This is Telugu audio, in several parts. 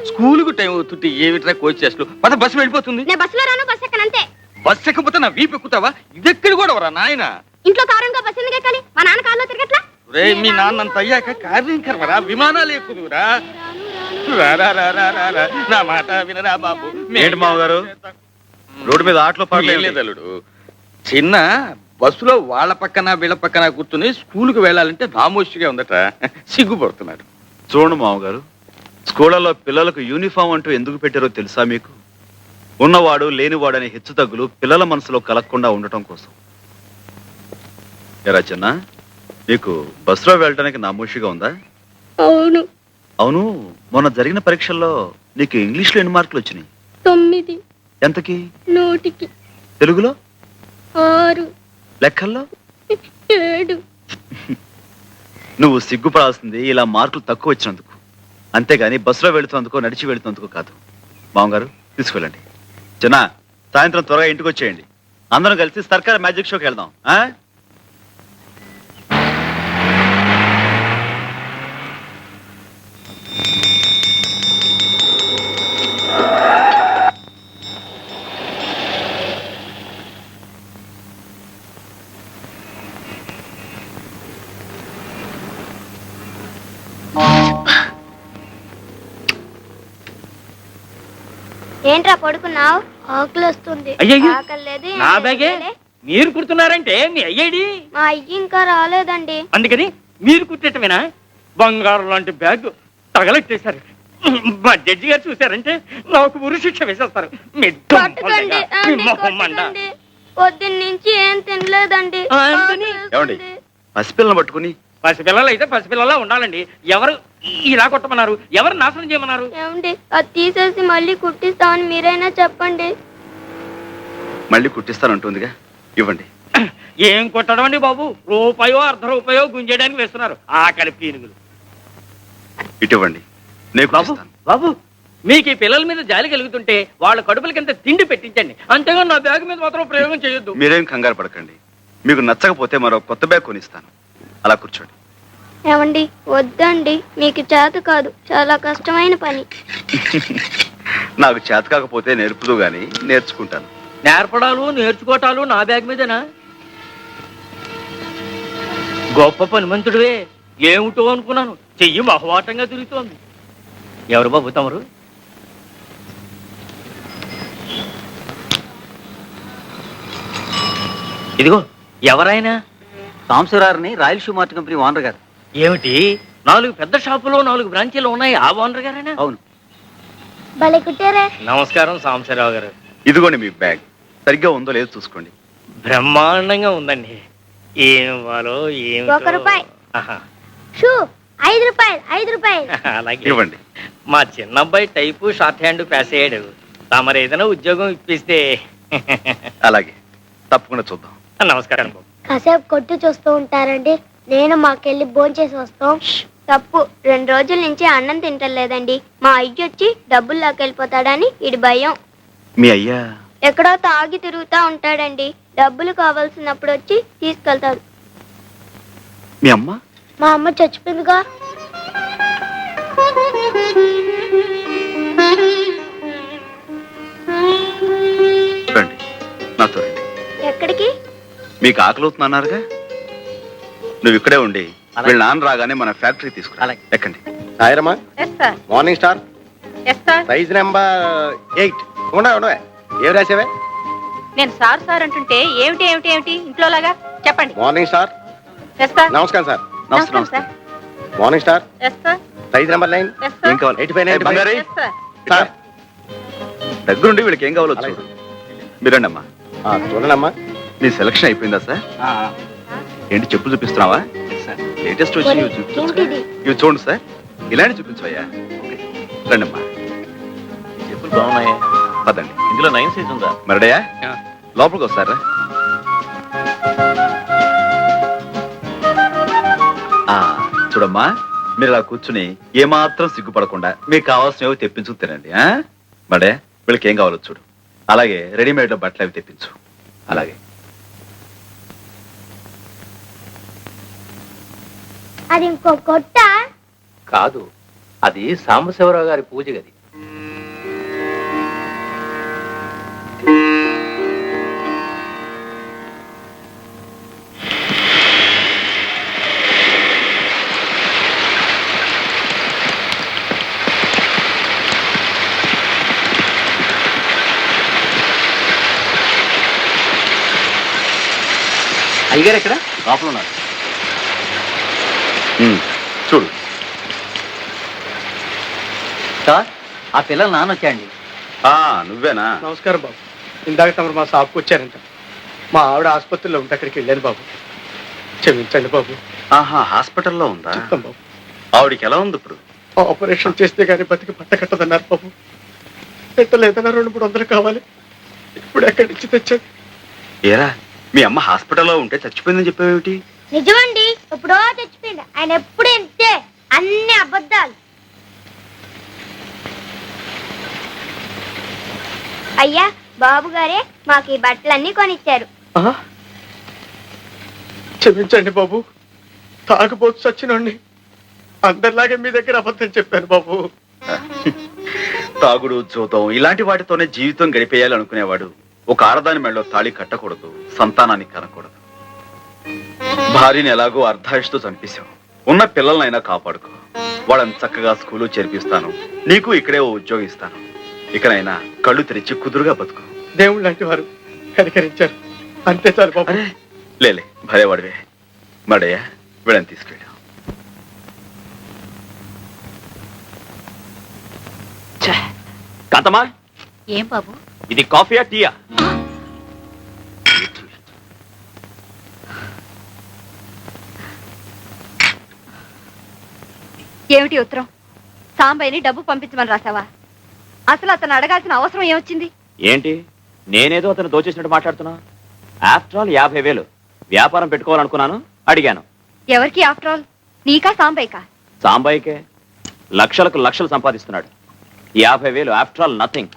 స్కూల్ కు టైం అవుతుంది. ఏమిట్రా కోచ్ చేస్తూ పద బస్సు వెళ్ళిపోతుంది. నేను బస్సులో రాను, బస్ ఎక్కనంతే. బస్సు ఎక్కకపోతే నా వీపు ఎక్కుతావా? ఇదెక్కడి కూడా వరా నాయన. ఇంట్లో కారంగా బస్సు ఎందుకు ఎక్కాలి? మా నాన్న కాల్లో తిరగట్లా. రే మీ నాన్నంత అయ్యాక కార్యం కర్వరా, విమానాలు ఎక్కుదురా. నా మాట వినరా బాబు. ఏంటి మామగారు రోడ్డు మీద ఆటలో లేదలుడు, చిన్న బస్సులో వాళ్ళ పక్కన వీళ్ళ పక్కన కూర్చుని స్కూల్కి వెళ్ళాలంటే నామోషిగా ఉందట, సిగ్గుపడుతున్నాడు. చూడండి మామగారు, స్కూళ్ళలో పిల్లలకు యూనిఫామ్ అంటూ ఎందుకు పెట్టారో తెలుసా మీకు? ఉన్నవాడు లేనివాడు అనే హెచ్చు తగ్గులు పిల్లల మనసులో కలగకుండా ఉండటం కోసం. ఎరా చిన్న, నీకు బస్సులో వెళ్ళడానికి నామోషిగా ఉందా? అవును. అవును, మొన్న జరిగిన పరీక్షల్లో నీకు ఇంగ్లీష్లో ఎన్ని మార్కులు వచ్చినాయి? 9. ఎంతకి? 100కి. తెలుగులో? 6. లెక్కల్లో? 7. నువ్వు సిగ్గుపడాల్సింది ఇలా మార్కులు తక్కువ వచ్చినందుకు, అంతేగాని బస్సులో వెళుతున్నందుకో నడిచి వెళుతున్నందుకో కాదు. మామగారు తీసుకెళ్ళండి. చిన్న, సాయంత్రం త్వరగా ఇంటికి వచ్చేయండి. అందరం కలిసి సర్కార్ మ్యాజిక్ షోకి వెళ్దాం. ఏంట్రా పడుకున్నావు? ఆకలి వస్తుంది. నా బ్యాగే మీరు కుడుతున్నారంటే మీ అయ్యేడి? మా అయ్యి ఇంకా రాలేదండి. అందుకని మీరు కుట్టేటమేనా? బంగారం లాంటి బ్యాగ్ తగలెట్టేశారు. మా జడ్జి గారు చూశారంటే నాకు ఉరి శిక్ష వేసేస్తారు. పొద్దున్నుంచి ఏం తినలేదండి. పసిపిల్లని పట్టుకుని పసిపిల్లలు అయితే పసిపిల్లలా ఉండాలండి. ఎవరు ఇలా కొట్టమన్నారు? ఎవరు నాశనం చేయమన్నారు? ఏమండి, అది తీసేసి మళ్ళీ కుట్టిస్తామని మీరైనా చెప్పండి. మళ్ళీ కుట్టిస్తానంటుందిగా, ఇవ్వండి. ఏం కొట్టడం అండి బాబు? రూపాయో ₹1 గుంజేయడానికి వేస్తున్నారు ఆకలి పీనుగులు. ఇటువంటి బాబు, మీకు ఈ పిల్లల మీద జాలి కలుగుతుంటే వాళ్ళ కడుపులకింత తిండి పెట్టించండి, అంతేగాని నా బ్యాగ్ మీద మాత్రం ప్రయోగం చేయొద్దు. మీరేం కంగారు పడకండి. మీకు నచ్చకపోతే మరో కొత్త బ్యాగ్ కొనిస్తాను. అలా కూర్చోండి. ఏమండి, వద్దండి, మీకు చేత కాదు, చాలా కష్టమైన పని. నాకు చేత కాకపోతే నేర్పుదు గాని నేర్చుకుంటాను. నేర్పడాలు నేర్చుకోవటాలు నా బ్యాగ్ మీదేనా? గొప్ప పనిమంతుడివే. ఏమిటో అనుకున్నాను, చెయ్యి మహవాటంగా తిరుగుతోంది. ఎవరు బాబు తమరు? ఇదిగో ఎవరైనా? సాంబశివరావుని royal shoe mart company owner గారు. ఏమిటి, 4 పెద్ద షాపులో 4 బ్రాంచీలు ఉన్నాయి, ఆ ఓనర్ గారేనా? అవును. భలే కుట్టారే. నమస్కారం సాంబశివరావు గారు. ఇదిగోండి మీ బ్యాగ్. సరిగ్గా ఉందో లేదో చూసుకోండి. బ్రహ్మాండంగా ఉందండి. ఏం వాలో ఏం ₹1. షూ ₹5. అలాగే ఇవ్వండి. మా చిన్నబ్బాయి టైపు షార్ట్ హ్యాండ్ పాస్ అయ్యాడు. తమరు ఏదైనా ఉద్యోగం ఇప్పిస్తే. అలాగే, తప్పకుండా చూద్దాం. నమస్కారం బాబు. కాసేపు కొట్టు చూస్తూ ఉంటారండి, నేను మాకెళ్ళి భోంచేసి వస్తాం. తప్పు, 2 రోజుల నుంచి అన్నం తింటలేదండి. మా అయ్య వచ్చి డబ్బులు లాకెళ్ళిపోతాడని ఇడి భయం. మీ అయ్యా ఎక్కడో తాగి తిరుగుతా ఉంటాడండి. డబ్బులు కావాల్సినప్పుడు వచ్చి తీసుకెళ్తాడు. మీ అమ్మ? మా అమ్మ చచ్చిపోయిందిగా. రండి, నాతో రండి. ఎక్కడికి? మీకు ఆకలివుతున్నారుగా, నువ్వు ఇక్కడే ఉండి వీళ్ళ నాన్న రాగానే మన ఫ్యాక్టరీ తీసుకురా. ఎక్కండి. సాయిరమ్మా, మార్నింగ్ స్టార్ సైజ్ నెంబర్ 8. ఉండవే, ఏం రాసావే? నేను సార్ సార్ అంటుంటే ఏమిటి ఏమిటి ఏమిటి ఇంట్లో లాగా చెప్పండి. Morning star. నమస్కారం సార్. నమస్తే. Morning star size number 9. ఏం కావాలి? 85. సార్ దగ్గరుండి వీళ్ళకి ఏం కావాలో చూడు. మీరండి అమ్మా. చూడండమ్మా. మీ సెలక్షన్ అయిపోయిందా సార్? ఏంటి, చెప్పులు చూపిస్తున్నావా? లేటెస్ట్ వచ్చి ఇవి చూడండి సార్. ఇలాంటి చూపించవయ్యా. రండి అమ్మా. చెప్పులు బాగున్నాయి. పదండి. ఇందులో 9 సైజ్ ఉందా? మరడయా, లోపలికి వస్తారా? చూడమ్మా, మీరు ఇలా కూర్చుని ఏమాత్రం సిగ్గుపడకుండా మీకు కావాల్సినవి తెప్పించు తినండి. మడే వీళ్ళకి ఏం కావాలో చూడు. అలాగే రెడీమేడ్ లో బట్టలు అవి తెప్పించు. అలాగే. అది ఇంకో కొట్ట కాదు, అది సాంబశివరావు గారి పూజ గది. అయ్యగారు ఎక్కడ? లోపల ఉన్నారు. చూడు. సార్, ఆ పిల్లలు నాన్నొచ్చాయండి. నువ్వేనా? నమస్కారం బాబు. ఇందాక తమరు మా షాప్కి వచ్చారంట. మా ఆవిడ ఆసుపత్రిలో ఉంటే అక్కడికి వెళ్ళాను బాబు. క్షమించండి బాబు. ఆహా, హాస్పిటల్లో ఉందా? చెప్తాం బాబు. ఆవిడికి ఎలా ఉంది ఇప్పుడు? ఆపరేషన్ చేస్తే గానీ బతికి పట్ట కట్టదన్నారు బాబు. పెట్టలేదన్నా 200-300 కావాలి. ఇప్పుడు ఎక్కడి నుంచి తెచ్చాను? ఏరా, మీ అమ్మ హాస్పిటల్లో ఉంటే చచ్చిపోయిందని చెప్పేవేమిటి? నిజమండి, ఎప్పుడో చచ్చిపోయింది. ఆయన ఎప్పుడు ఇంతే, అన్ని అబద్ధాలు. అయ్యా, బాబు గారే మాకు ఈ బట్టలన్నీ కొనిచ్చారు. క్షమించండి బాబు. తాగుబోతు చచ్చినోడిని అందరిలాగే మీ దగ్గర అబద్ధం చెప్పాను బాబు. తాగుడు, జూతం ఇలాంటి వాటితోనే జీవితం గడిపేయాలి అనుకునేవాడు ఒక ఆడదాని మెడలో తాళి కట్టకూడదు, సంతానాన్ని కనకూడదు. భార్యని ఎలాగో అర్ధాయుషుతో చంపేశావు. ఉన్న పిల్లలనైనా కాపాడుకో. వాళ్ళని చక్కగా స్కూలు చేర్పిస్తాను. నీకు ఇక్కడే ఓ ఉద్యోగం ఇస్తాను. ఇకనైనా కళ్ళు తెరిచి కుదురుగా బతుకు. దేవుళ్ళు లాంటి వారు కనికరించారు, అంతే చాలు బాబు. అరే లేలే, భలేవాడివే. మడయ్యా, వీళ్ళని తీసుకెళ్ళాం. కాంతమ్మా, ఏం బాబు? ఇది కాఫీయా టీయా? ఏమిటి ఉత్తరం? సాంబయ్యని డబ్బు పంపించమని రాసావా? అసలు అతను అడగాల్సిన అవసరం ఏమొచ్చింది? ఏంటి, నేనేదో అతను దోచేసినట్టు మాట్లాడుతున్నా? ఆఫ్టర్ ఆల్ 50,000 వ్యాపారం పెట్టుకోవాలనుకున్నాను, అడిగాను. ఎవరికి ఆఫ్టర్ ఆల్? నీకా సాంబయ్యకా? సాంబాయికే. లక్షలకు లక్షలు సంపాదిస్తున్నాడు. 50,000 ఆఫ్టర్ ఆల్ నథింగ్.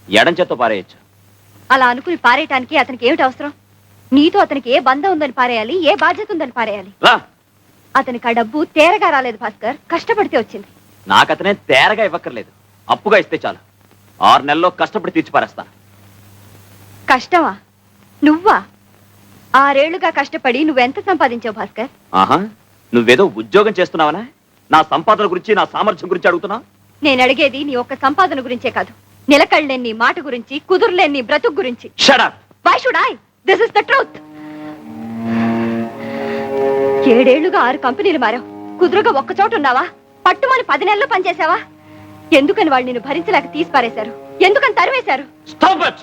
ఎడంచేత్తో పారేయచ్చు. అలా అనుకుని పారేయటానికి అతనికి ఏమిటి అవసరం? నీతో అతనికి ఏ బంధం ఉందని పారేయాలి, ఏ బాధ్యత ఉందని పారేయాలి? రా, అతనికి ఆ డబ్బు తేరగా రాలేదు భాస్కర్, కష్టపడితే వచ్చింది. నాకతనే తేరగా ఇవ్వక్కర్లేదు, అప్పుగా ఇస్తే చాలు. 6 నెలల్లో కష్టపడి తీర్చి పారేస్తాను. కష్టమా? నువ్వా? 6 ఏళ్లుగా కష్టపడి నువ్వెంత సంపాదించావు భాస్కర్? ఆహా, నువ్వేదో ఉద్యోగం చేస్తున్నావనా? నా సంపాదన గురించి, నా సామర్థ్యం గురించి అడుగుతున్నా? నేను అడిగేది నీ ఒక్క సంపాదన గురించే కాదు, నిలకడలేని నీ మాట గురించి, కుదురులేని నీ బ్రతుకు గురించి. Shut up! Why should I? This is the truth. 7 ఏళ్లుగా 6 కంపెనీలు మారావు. కుదురుగా ఒక్క చోట ఉన్నావా? పట్టుమని 10 నెలలు పనిచేసావా? ఎందుకని వాళ్ళు నిన్ను భరించలేక తీసి పారేశారు? ఎందుకని తరివేశారు? Stop it!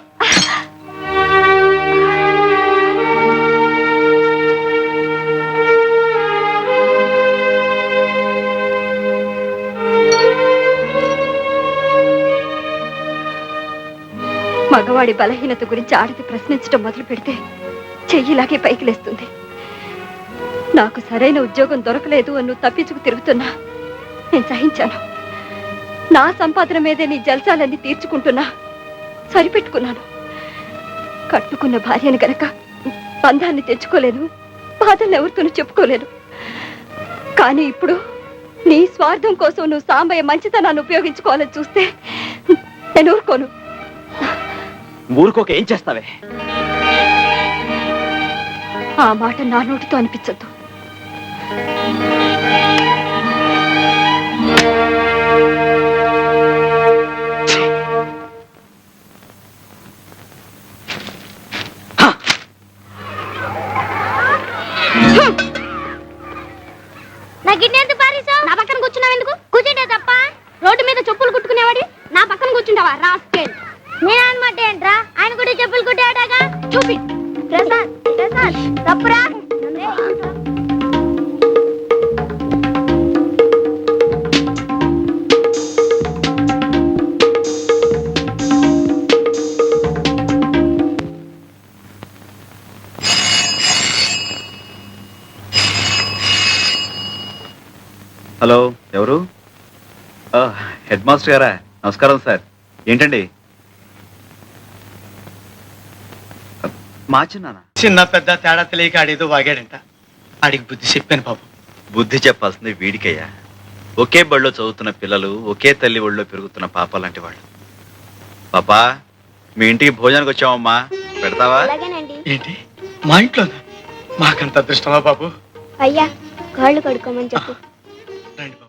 మగవాడి బలహీనత గురించి ఆడది ప్రశ్నించడం మొదలు పెడితే చెయ్యిలాగే పైకి లేస్తుంది. నాకు సరైన ఉద్యోగం దొరకలేదు అని నువ్వు తప్పించుకు తిరుగుతున్నా నేను సహించాను. నా సంపాదన మీదే నీ జల్సాలన్నీ తీర్చుకుంటున్నా సరిపెట్టుకున్నాను. కట్టుకున్న భార్యను గనక బంధాన్ని తెచ్చుకోలేను, బాధల్ని ఎవరితోనూ చెప్పుకోలేను. కానీ ఇప్పుడు నీ స్వార్థం కోసం నువ్వు సాంబయ్య మంచితనాన్ని ఉపయోగించుకోవాలని చూస్తే నేను ఊరుకోను. ఊరుకోక ఏం చేస్తావే? ఆ మాట నా నోటితో అనిపించద్దు. నా గిన్నె ఎందుకు పారేశావు? నా పక్కన కూర్చున్నావు ఎందుకు? కూర్చుంటే తప్ప రోడ్డు మీద చెప్పులు కుట్టుకునేవాడి నా పక్కన కూర్చుంటావా? రాస్కేల్. నేను అనమాట ఏంట్రా, ఆయన కూడా చెప్పులు కుట్టాడాగా. చూపి ప్రసాద్, ప్రసాద్ తప్పురా. హలో, ఎవరు? హెడ్ మాస్టర్ గారా? నమస్కారం సార్. ఏంటండి? మా చిన్నానా? చిన్న పెద్ద తేడా తెలియక ఆడేదో వాగాడంట. ఆడికి బుద్ధి చెప్పాను బాబు. బుద్ధి చెప్పాల్సింది వీడికయ్యా. ఒకే బడిలో చదువుతున్న పిల్లలు ఒకే తల్లి ఒళ్ళో పెరుగుతున్న పాప లాంటి వాళ్ళు. పాపా, మీ ఇంటికి భోజనానికి వచ్చామమ్మా, పెడతావా? అలాగేనండి. ఏంటి మా ఇంట్లోనా? మాకంత అదృష్టమా బాబు? అయ్యా కాళ్ళు కడుక్కోమని చెప్పు. రండి బాబు.